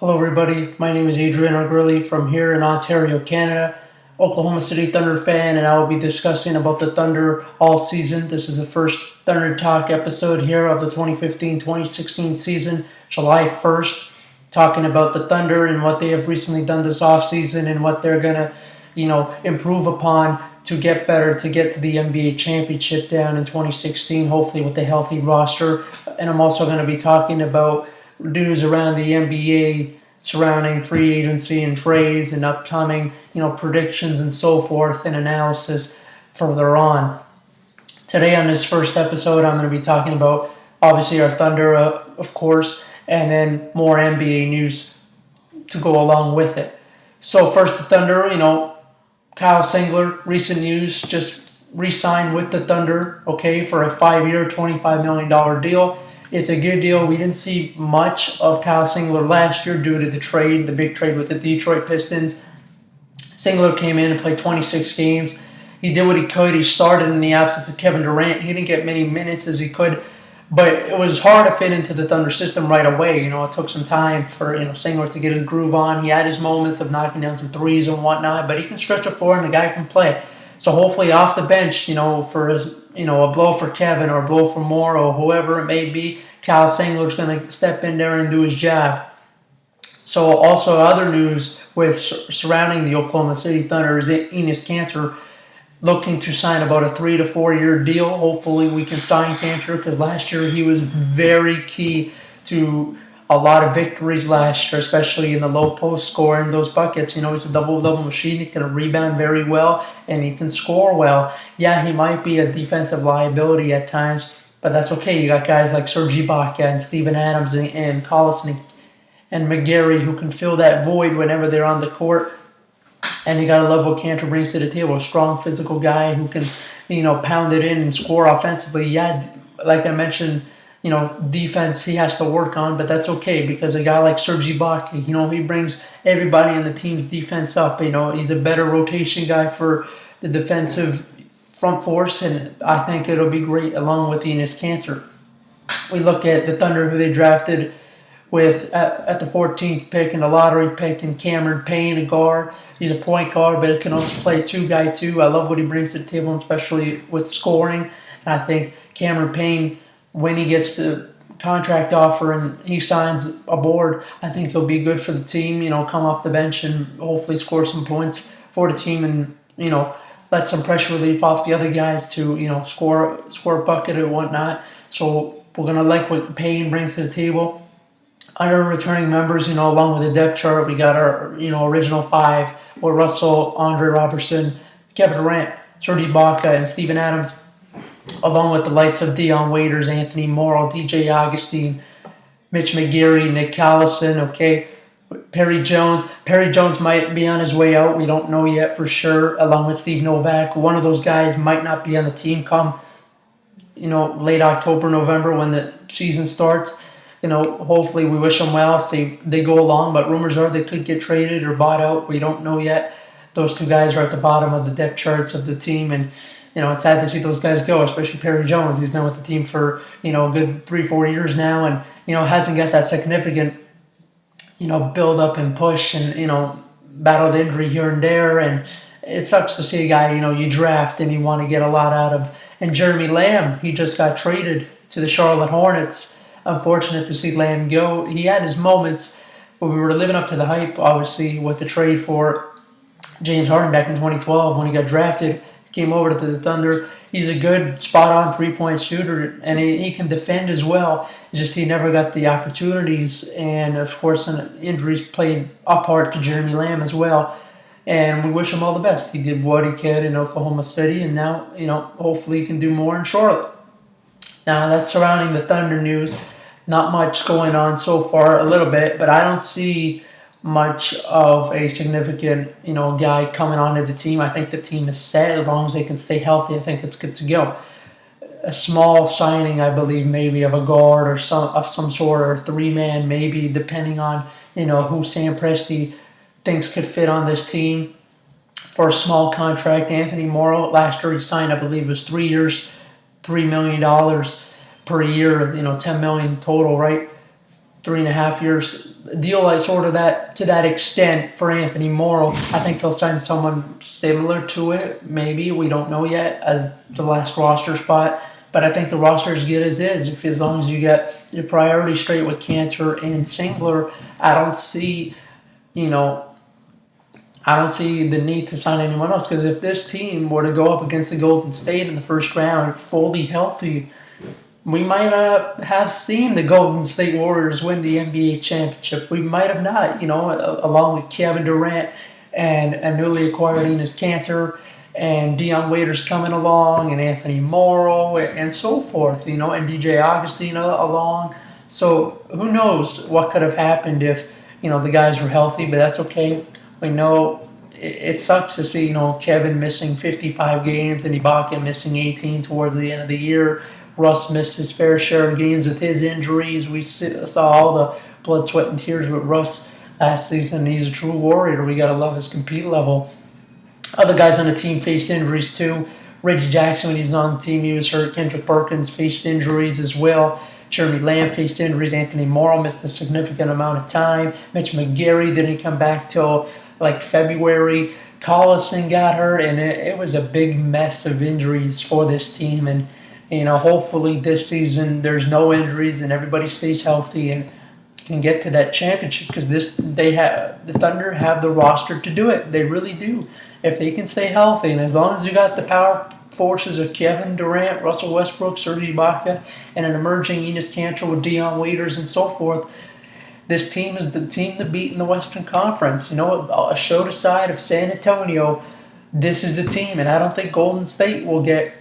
Hello, everybody. My name is Adrian O'Gurley from here in Ontario, Canada. Oklahoma City Thunder fan, and I will be discussing about the Thunder all season. This is the first Thunder Talk episode here of the 2015-2016 season, July 1st, talking about the Thunder and what they have recently done this offseason and what they're going to, improve upon to get better, to get to the NBA championship down in 2016, hopefully with a healthy roster. And I'm also going to be talking about news around the NBA surrounding free agency and trades and upcoming, predictions and so forth and analysis further on. Today on this first episode, I'm going to be talking about obviously our Thunder, of course, and then more NBA news to go along with it. So first, the Thunder, Kyle Singler, recent news, just re-signed with the Thunder, for a 5-year, $25 million deal. It's a good deal. We didn't see much of Kyle Singler last year due to the big trade with the Detroit Pistons. Singler came in and played 26 games. He did what he could. He started in the absence of Kevin Durant. He didn't get many minutes as he could, but it was hard to fit into the Thunder system right away. It took some time for Singler to get his groove on. He had his moments of knocking down some threes and whatnot, but he can stretch the floor and the guy can play. So hopefully off the bench, for a blow for Kevin or a blow for Moore or whoever it may be, Kyle Singler's going to step in there and do his job. So also other news surrounding the Oklahoma City Thunder is Enes Kanter looking to sign about a 3 to 4 year deal. Hopefully we can sign Kanter because last year he was very key to a lot of victories last year, especially in the low post scoring those buckets. He's a double-double machine. He can rebound very well, and he can score well. Yeah, he might be a defensive liability at times, but that's okay. You got guys like Serge Ibaka and Steven Adams and Collison and McGarry who can fill that void whenever they're on the court. And you got to love what Kanter brings to the table. A strong physical guy who can, pound it in and score offensively. Yeah, like I mentioned, defense he has to work on, but that's okay because a guy like Serge Ibaka, he brings everybody in the team's defense up. He's a better rotation guy for the defensive front force, and I think it'll be great along with Enes Kanter. We look at the Thunder who they drafted with at the 14th pick and the lottery pick, and Cameron Payne, a guard. He's a point guard, but he can also play 2-guy too. I love what he brings to the table, especially with scoring. And I think Cameron Payne, when he gets the contract offer and he signs aboard, I think he'll be good for the team, come off the bench and hopefully score some points for the team and, let some pressure relief off the other guys to, score a bucket or whatnot. So we're going to like what Payne brings to the table. Under returning members, along with the depth chart, we got our, original 5 with Russell, Andre Robertson, Kevin Durant, Serge Ibaka, and Steven Adams, along with the lights of Dion Waiters, Anthony Morrow, DJ Augustine, Mitch McGarry, Nick Collison, Perry Jones. Perry Jones might be on his way out. We don't know yet for sure, along with Steve Novak. One of those guys might not be on the team come, late October, November when the season starts. Hopefully we wish them well if they go along, but rumors are they could get traded or bought out. We don't know yet. Those 2 guys are at the bottom of the depth charts of the team, and it's sad to see those guys go, especially Perry Jones. He's been with the team for, a good 3-4 years now and, hasn't got that significant, build up and push and, battled injury here and there. And it sucks to see a guy, you draft and you want to get a lot out of. And Jeremy Lamb, he just got traded to the Charlotte Hornets. Unfortunate to see Lamb go. He had his moments, but we were living up to the hype, obviously, with the trade for James Harden back in 2012 when he got drafted. Came over to the Thunder. He's a good spot-on three-point shooter, and he can defend as well. It's just he never got the opportunities, and of course, injuries played a part to Jeremy Lamb as well. And we wish him all the best. He did what he could in Oklahoma City, and now, hopefully he can do more in Charlotte. Now, that's surrounding the Thunder news. Not much going on so far, a little bit, but I don't see much of a significant, guy coming onto the team. I think the team is set as long as they can stay healthy. I think it's good to go. A small signing, I believe, maybe of a guard or some sort, or 3-man, maybe depending on who Sam Presti thinks could fit on this team for a small contract. Anthony Morrow last year he signed, I believe, it was 3 years, $3 million per year. $10 million total, right? 3.5 years, deal like sort of that to that extent for Anthony Morrow. I think he'll sign someone similar to it. Maybe we don't know yet as the last roster spot. But I think the roster is good as is. If as long as you get your priority straight with Cantor and Singler, I don't see, you know, I don't see the need to sign anyone else. Because if this team were to go up against the Golden State in the first round fully healthy, we might not have seen the Golden State Warriors win the NBA championship. We might have not, along with Kevin Durant and a newly acquired Enes Kanter and Dion Waiters coming along and Anthony Morrow and so forth, and DJ Augustine along. So who knows what could have happened if, the guys were healthy, but that's okay. We know it sucks to see, Kevin missing 55 games and Ibaka missing 18 towards the end of the year. Russ missed his fair share of games with his injuries. We saw all the blood, sweat, and tears with Russ last season. He's a true warrior. We got to love his compete level. Other guys on the team faced injuries too. Reggie Jackson, when he was on the team, he was hurt. Kendrick Perkins faced injuries as well. Jeremy Lamb faced injuries. Anthony Morrow missed a significant amount of time. Mitch McGary didn't come back till like February. Collison got hurt, and it was a big mess of injuries for this team. And hopefully this season there's no injuries and everybody stays healthy and can get to that championship because the Thunder have the roster to do it. They really do. If they can stay healthy, and as long as you got the power forces of Kevin Durant, Russell Westbrook, Serge Ibaka, and an emerging Enes Kanter with Dion Waiters and so forth, this team is the team to beat in the Western Conference. A showed aside of San Antonio, this is the team, and I don't think Golden State will get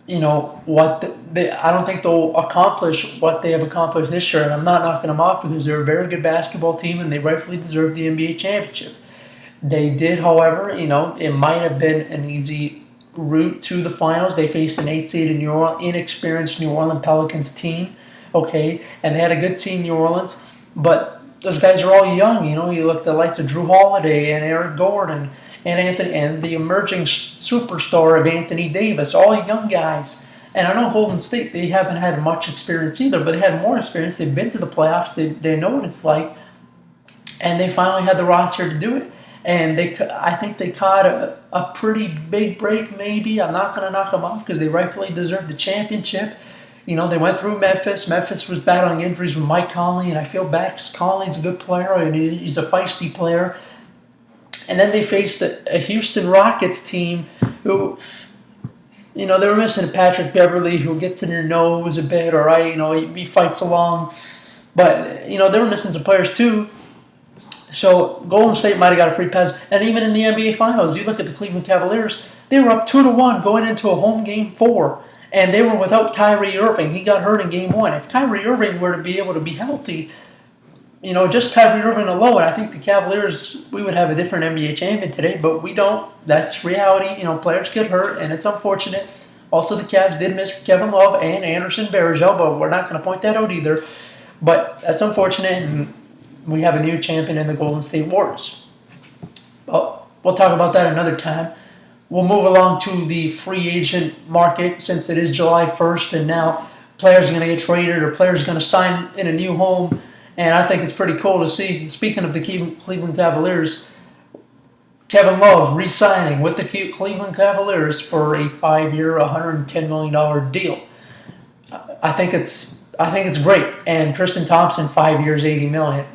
I don't think they'll accomplish what they have accomplished this year, and I'm not knocking them off because they're a very good basketball team and they rightfully deserve the NBA championship. They did, however, it might have been an easy route to the finals. They faced an 8 seed inexperienced New Orleans Pelicans team, okay, and they had a good team, New Orleans, but those guys are all young. You look at the likes of Drew Holiday and Eric Gordon and the emerging superstar of Anthony Davis, all young guys. And I know Golden State, they haven't had much experience either, but they had more experience. They've been to the playoffs. They know what it's like. And they finally had the roster to do it. And I think they caught a pretty big break maybe. I'm not going to knock them off because they rightfully deserve the championship. They went through Memphis. Memphis was battling injuries with Mike Conley, and I feel bad because Conley's a good player and he's a feisty player. And then they faced a Houston Rockets team who, they were missing Patrick Beverly, who gets in their nose a bit, all right? He fights along. But, they were missing some players too. So Golden State might have got a free pass. And even in the NBA Finals, you look at the Cleveland Cavaliers, they were up 2-1 going into a home game 4. And they were without Kyrie Irving. He got hurt in game 1. If Kyrie Irving were to be able to be healthy, just Kyrie Irving alone, I think the Cavaliers, we would have a different NBA champion today, but we don't. That's reality. Players get hurt, and it's unfortunate. Also, the Cavs did miss Kevin Love and Anderson Varejao, but we're not going to point that out either. But that's unfortunate, and we have a new champion in the Golden State Warriors. Well, we'll talk about that another time. We'll move along to the free agent market since it is July 1st, and now players are going to get traded or players are going to sign in a new home. And I think it's pretty cool to see, speaking of the Cleveland Cavaliers, Kevin Love re-signing with the Cleveland Cavaliers for a 5-year, $110 million deal. I think it's great. And Tristan Thompson, 5 years, $80 million.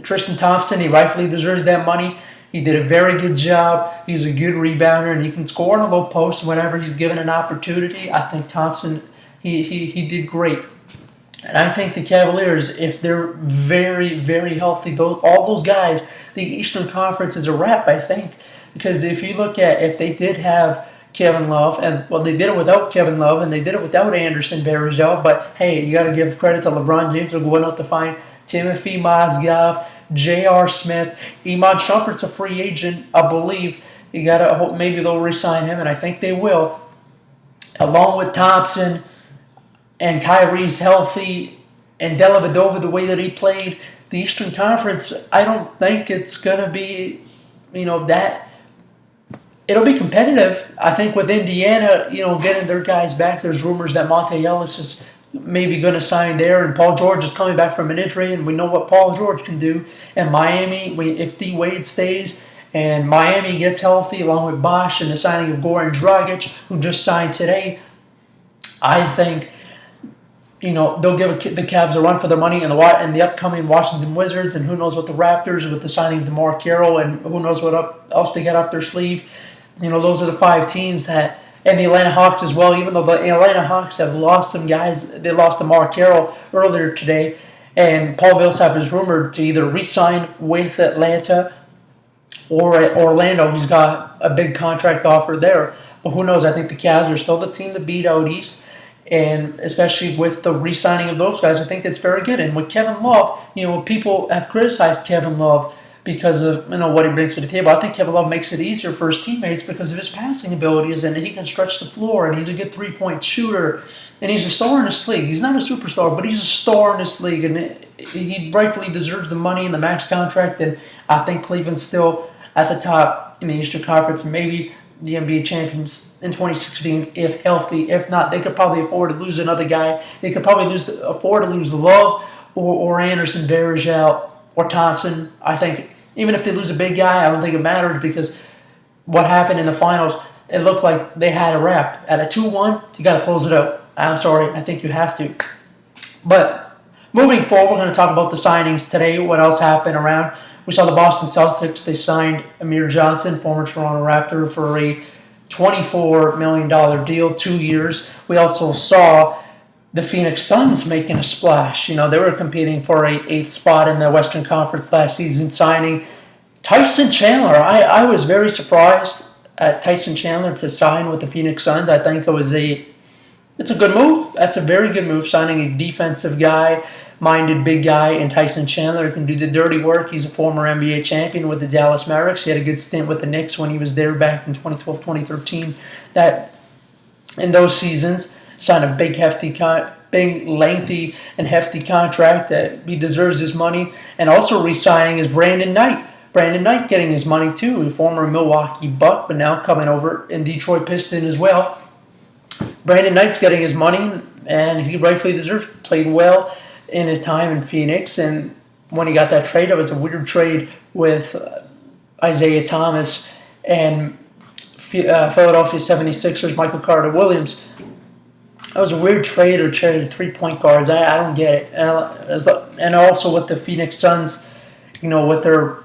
Tristan Thompson, he rightfully deserves that money. He did a very good job. He's a good rebounder, and he can score on a low post whenever he's given an opportunity. I think Thompson, he did great. And I think the Cavaliers, if they're very, very healthy, all those guys, the Eastern Conference is a wrap, I think. Because if you look at, if they did have Kevin Love, they did it without Kevin Love, and they did it without Anderson Varejao, but hey, you got to give credit to LeBron James for going out to find Timothy Mozgov, J.R. Smith, Iman Shumpert's a free agent, I believe. You got to hope maybe they'll re-sign him, and I think they will. Along with Thompson, and Kyrie's healthy, and Dellavedova, the way that he played, the Eastern Conference, I don't think it's going to be, that. It'll be competitive. I think with Indiana, getting their guys back, there's rumors that Monte Ellis is maybe going to sign there. And Paul George is coming back from an injury, and we know what Paul George can do. And Miami, if D Wade stays and Miami gets healthy, along with Bosch and the signing of Goran Dragic, who just signed today, I think they'll give the Cavs a run for their money in the upcoming Washington Wizards, and who knows what the Raptors with the signing of DeMar Carroll, and who knows what else they got up their sleeve. Those are the 5 teams that. And the Atlanta Hawks as well, even though the Atlanta Hawks have lost some guys. They lost DeMar Carroll earlier today. And Paul Millsap is rumored to either re-sign with Atlanta or at Orlando. He's got a big contract offer there. But who knows? I think the Cavs are still the team to beat out East. And especially with the re-signing of those guys, I think it's very good. And with Kevin Love, people have criticized Kevin Love because of what he brings to the table. I think Kevin Love makes it easier for his teammates because of his passing abilities, and he can stretch the floor, and he's a good three-point shooter, and he's a star in this league. He's not a superstar, but he's a star in this league, and he rightfully deserves the money and the max contract, and I think Cleveland's still at the top in the Eastern Conference, maybe the NBA champions in 2016 if healthy. If not, they could probably afford to lose another guy. They could probably afford to lose Love or Anderson, Varejao, or Thompson. I think even if they lose a big guy, I don't think it matters because what happened in the finals, it looked like they had a wrap. At a 2-1, you got to close it out. I'm sorry, I think you have to. But moving forward, we're going to talk about the signings today, what else happened around. We saw the Boston Celtics. They signed Amir Johnson, former Toronto Raptor, for a $24 million deal, 2 years. We also saw the Phoenix Suns making a splash. They were competing for a 8th spot in the Western Conference last season, signing Tyson Chandler. I was very surprised at Tyson Chandler to sign with the Phoenix Suns. I think it's a good move. That's a very good move, signing a defensive guy-minded big guy in Tyson Chandler who can do the dirty work. He's a former NBA champion with the Dallas Mavericks. He had a good stint with the Knicks when he was there back in 2012, 2013. In those seasons, signed a big, lengthy, and hefty contract that he deserves his money. And also re-signing is Brandon Knight. Brandon Knight getting his money too, a former Milwaukee Buck, but now coming over in Detroit Piston as well. Brandon Knight's getting his money, and he rightfully deserves. Played well in his time in Phoenix, and when he got that trade, it was a weird trade with Isaiah Thomas and Philadelphia 76ers, Michael Carter-Williams. That was a weird trade or traded 3-point guards. I don't get it. And also with the Phoenix Suns, with their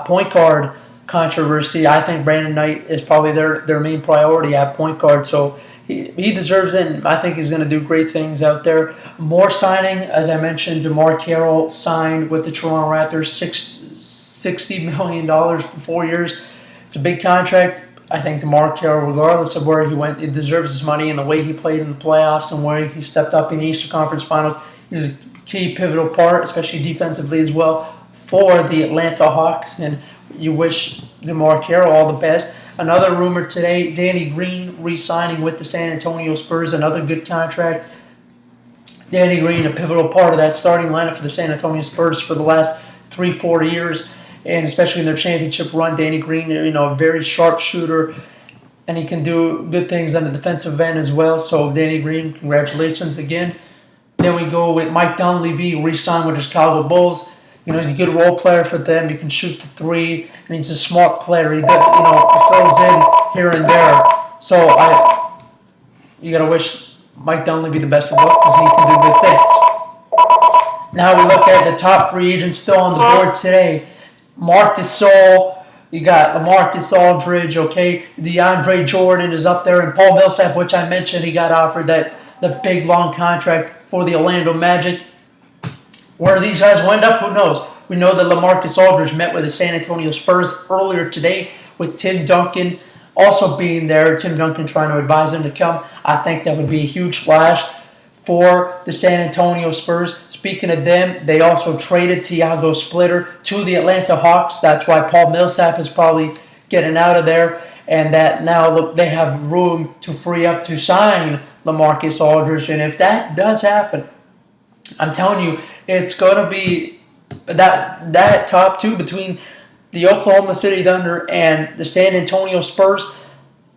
point guard controversy, I think Brandon Knight is probably their main priority at point guard. So he deserves it, and I think he's going to do great things out there. More signing, as I mentioned, DeMar Carroll signed with the Toronto Raptors, $60 million for 4 years. It's a big contract. I think DeMar Carroll, regardless of where he went, he deserves his money, and the way he played in the playoffs and where he stepped up in the Eastern Conference Finals. He was a key pivotal part, especially defensively as well, for the Atlanta Hawks, and you wish DeMar Carroll all the best. Another rumor today, Danny Green re-signing with the San Antonio Spurs, another good contract. Danny Green, a pivotal part of that starting lineup for the San Antonio Spurs for the last 3-4 years. And especially in their championship run, Danny Green, a very sharp shooter, and he can do good things on the defensive end as well. So Danny Green, congratulations again. Then we go with Mike Dunleavy, re-signed with the Chicago Bulls. He's a good role player for them. He can shoot the three, and he's a smart player. He fills in here and there. So you gotta wish Mike Dunleavy the best of luck because he can do good things. Now we look at the top free agents still on the board today. Marc Gasol, you got LaMarcus Aldridge, okay? DeAndre Jordan is up there, and Paul Millsap, which I mentioned, he got offered the big long contract for the Orlando Magic. Where these guys will end up, who knows? We know that LaMarcus Aldridge met with the San Antonio Spurs earlier today with Tim Duncan also being there. Tim Duncan trying to advise him to come. I think that would be a huge splash for the San Antonio Spurs. Speaking of them, they also traded Tiago Splitter to the Atlanta Hawks. That's why Paul Millsap is probably getting out of there, and that now they have room to free up to sign LaMarcus Aldridge. And if that does happen, I'm telling you, it's going to be that top two between the Oklahoma City Thunder and the San Antonio Spurs.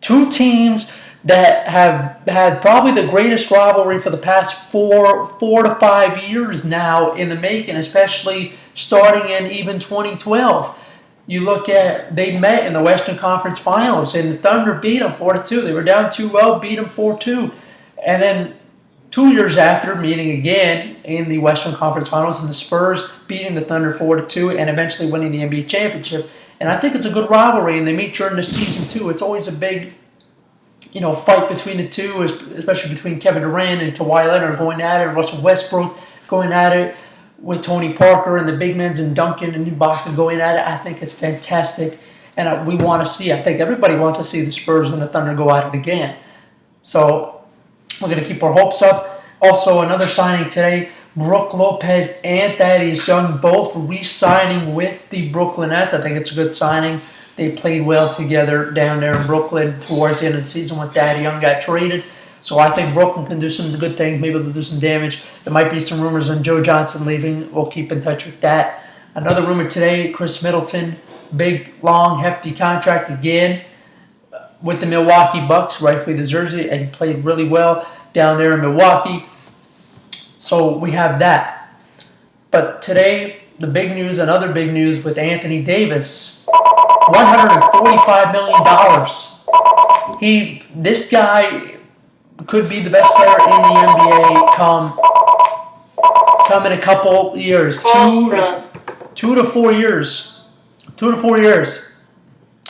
Two teams that have had probably the greatest rivalry for the past 4 to 5 years now in the making, especially starting in even 2012. You look at, they met in the Western Conference Finals, and the Thunder beat them 4-2. They were down 2-0, beat them 4-2. And then 2 years after, meeting again in the Western Conference Finals, and the Spurs beating the Thunder 4-2 and eventually winning the NBA championship. And I think it's a good rivalry, and they meet during the season too. It's always a big, fight between the two, especially between Kevin Durant and Kawhi Leonard going at it, Russell Westbrook going at it, with Tony Parker and the big men and Duncan and Ibaka going at it. I think it's fantastic, and we want to see. I think everybody wants to see the Spurs and the Thunder go at it again. So we're going to keep our hopes up. Also, another signing today, Brook Lopez and Thaddeus Young both re-signing with the Brooklyn Nets. I think it's a good signing. They played well together down there in Brooklyn towards the end of the season when Thaddeus Young got traded. So I think Brooklyn can do some good things. Maybe they'll do some damage. There might be some rumors on Joe Johnson leaving. We'll keep in touch with that. Another rumor today, Chris Middleton, big, long, hefty contract again with the Milwaukee Bucks. Rightfully deserves it, and he played really well down there in Milwaukee. So we have that. But today, the big news, another big news with Anthony Davis, $145 million. This guy could be the best player in the NBA come in a couple years, 2 to 4 years. 2 to 4 years.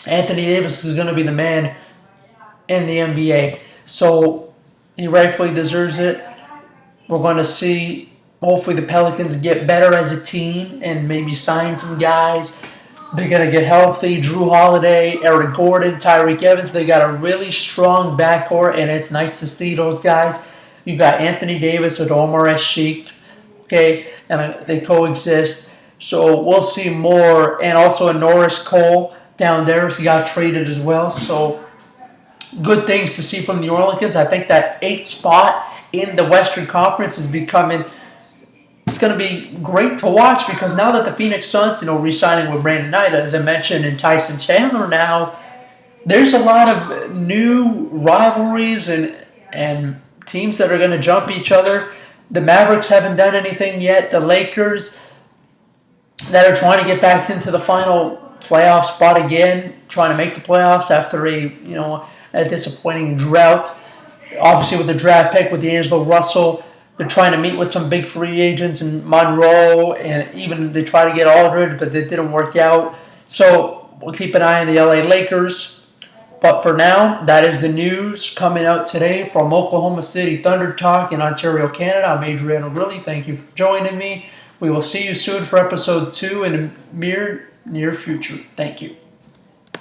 Anthony Davis is going to be the man in the NBA. So he rightfully deserves it. We're going to see, hopefully the Pelicans get better as a team and maybe sign some guys. They're going to get healthy. Drew Holiday, Eric Gordon, Tyreek Evans. They got a really strong backcourt, and it's nice to see those guys. You got Anthony Davis with Omar Sheik, okay, and they coexist. So we'll see more. And also a Norris Cole down there. He got traded as well. So good things to see from the Orleans. I think that 8th spot in the Western Conference is becoming... It's going to be great to watch because now that the Phoenix Suns, re-signing with Brandon Knight, as I mentioned, and Tyson Chandler now, there's a lot of new rivalries and teams that are going to jump each other. The Mavericks haven't done anything yet. The Lakers that are trying to get back into the final playoff spot again, trying to make the playoffs after a disappointing drought. Obviously with the draft pick with D'Angelo Russell, they're trying to meet with some big free agents in Monroe, and even they try to get Aldridge, but it didn't work out. So we'll keep an eye on the LA Lakers. But for now, that is the news coming out today from Oklahoma City Thunder Talk in Ontario, Canada. I'm Adrian O'Reilly. Thank you for joining me. We will see you soon for episode 2 in the near future. Thank you.